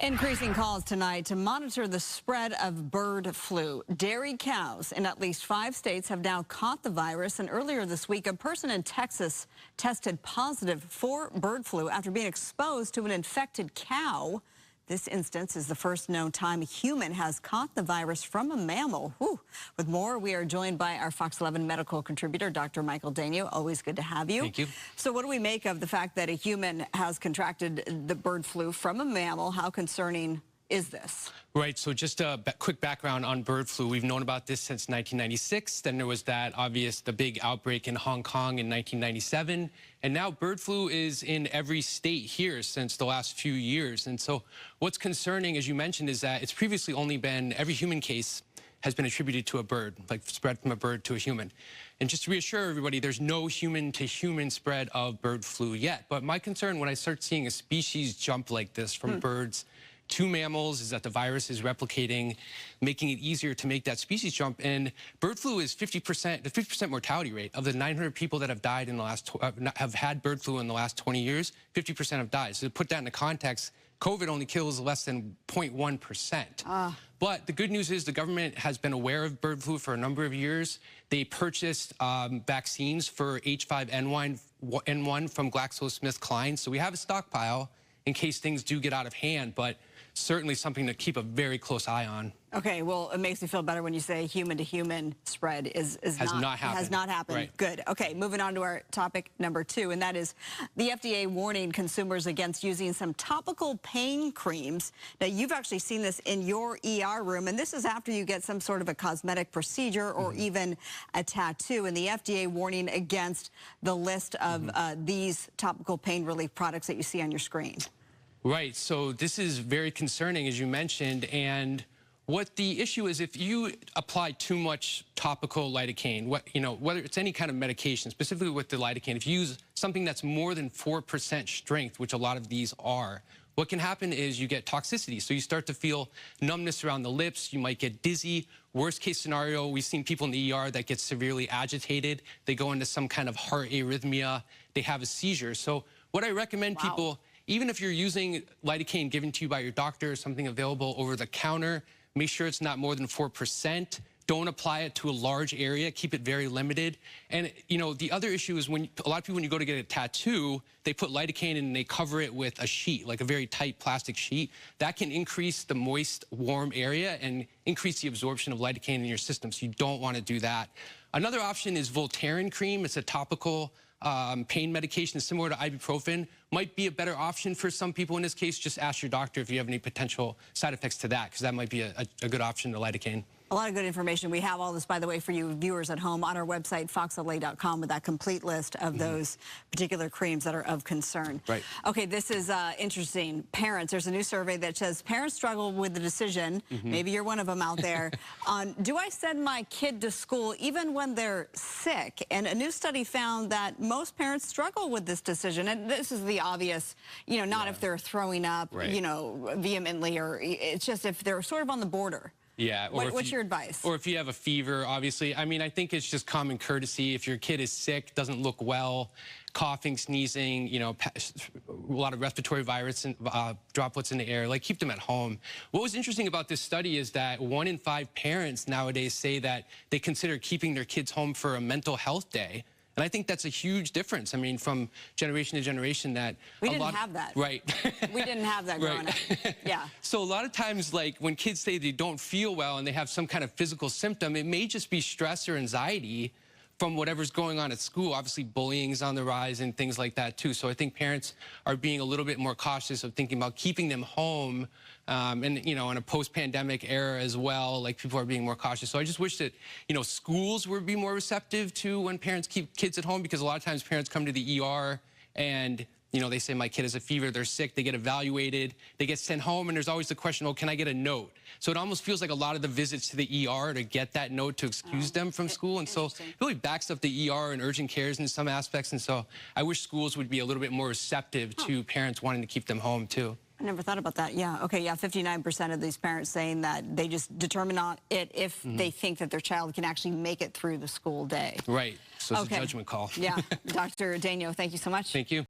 Increasing calls tonight to monitor the spread of bird flu. Dairy cows in at least 5 states have now caught the virus, and earlier this week a person in Texas tested positive for bird flu after being exposed to an infected cow. This instance is the first known time a human has caught the virus from a mammal. Whew. With more, we are joined by our Fox 11 medical contributor, Dr. Michael Daignault. Always good to have you. Thank you. So what do we make of the fact that a human has contracted the bird flu from a mammal? How concerning is this? Right, so just a quick background on bird flu. We've known about this since 1996. Then there was the big outbreak in Hong Kong in 1997. And now bird flu is in every state here since the last few years. And so what's concerning, as you mentioned, is that it's previously only been, every human case has been attributed to a bird, like spread from a bird to a human. And just to reassure everybody, there's no human-to-human spread of bird flu yet. But my concern when I start seeing a species jump like this from birds to mammals is that the virus is replicating, making it easier to make that species jump. And bird flu is 50%, the 50% mortality rate of the 900 people that have died in the last, have had bird flu in the last 20 years, 50% have died. So to put that into context, COVID only kills less than 0.1%. But the good news is the government has been aware of bird flu for a number of years. They purchased vaccines for H5N1 from GlaxoSmithKline. So we have a stockpile in case things do get out of hand, but certainly something to keep a very close eye on. Okay, well, it makes me feel better when you say human-to-human spread has not happened. Right. Good. Okay, moving on to our topic number 2, and that is the FDA warning consumers against using some topical pain creams. Now, you've actually seen this in your ER room, and this is after you get some sort of a cosmetic procedure or even a tattoo, and the FDA warning against the list of these topical pain relief products that you see on your screen. Right, so this is very concerning, as you mentioned, and what the issue is, if you apply too much topical lidocaine, whether it's any kind of medication, specifically with the lidocaine, if you use something that's more than 4% strength, which a lot of these are, what can happen is you get toxicity. So you start to feel numbness around the lips, you might get dizzy. Worst case scenario, we've seen people in the ER that get severely agitated. They go into some kind of heart arrhythmia, they have a seizure. So what I recommend people, even if you're using lidocaine given to you by your doctor, something available over the counter, make sure it's not more than 4%. Don't apply it to a large area. Keep it very limited. And, the other issue is when a lot of people, when you go to get a tattoo, they put lidocaine and they cover it with a sheet, like a very tight plastic sheet. That can increase the moist, warm area and increase the absorption of lidocaine in your system. So you don't want to do that. Another option is Voltaren cream. It's a topical pain medication similar to ibuprofen. Might be a better option for some people in this case. Just ask your doctor if you have any potential side effects to that, because that might be a good option to lidocaine. A lot of good information. We have all this, by the way, for you viewers at home on our website, foxla.com, with that complete list of those particular creams that are of concern. Right. Okay, this is interesting. Parents, there's a new survey that says parents struggle with the decision, maybe you're one of them out there, on do I send my kid to school even when they're sick? And a new study found that most parents struggle with this decision. And this is the obvious, not if they're throwing up, vehemently, or it's just if they're sort of on the border. Yeah. What's your advice? Or if you have a fever, obviously. I mean, I think it's just common courtesy. If your kid is sick, doesn't look well, coughing, sneezing, a lot of respiratory virus and droplets in the air, keep them at home. What was interesting about this study is that 1 in 5 parents nowadays say that they consider keeping their kids home for a mental health day. And I think that's a huge difference. I mean, from generation to generation, that we didn't have that. Right. We didn't have that growing up. Yeah. So a lot of times, when kids say they don't feel well and they have some kind of physical symptom, it may just be stress or anxiety from whatever's going on at school. Obviously, bullying is on the rise and things like that, too. So I think parents are being a little bit more cautious of thinking about keeping them home. And, in a post-pandemic era as well, people are being more cautious. So I just wish that, schools would be more receptive to when parents keep kids at home, because a lot of times parents come to the ER and, they say, my kid has a fever, they're sick, they get evaluated, they get sent home, and there's always the question, oh, can I get a note? So it almost feels like a lot of the visits to the ER to get that note to excuse them from school. And so it really backs up the ER and urgent cares in some aspects. And so I wish schools would be a little bit more receptive to parents wanting to keep them home, too. I never thought about that. Yeah. Okay. Yeah. 59% of these parents saying that they just determine on it if they think that their child can actually make it through the school day. Right. So it's a judgment call. Yeah. Dr. Daignault, thank you so much. Thank you.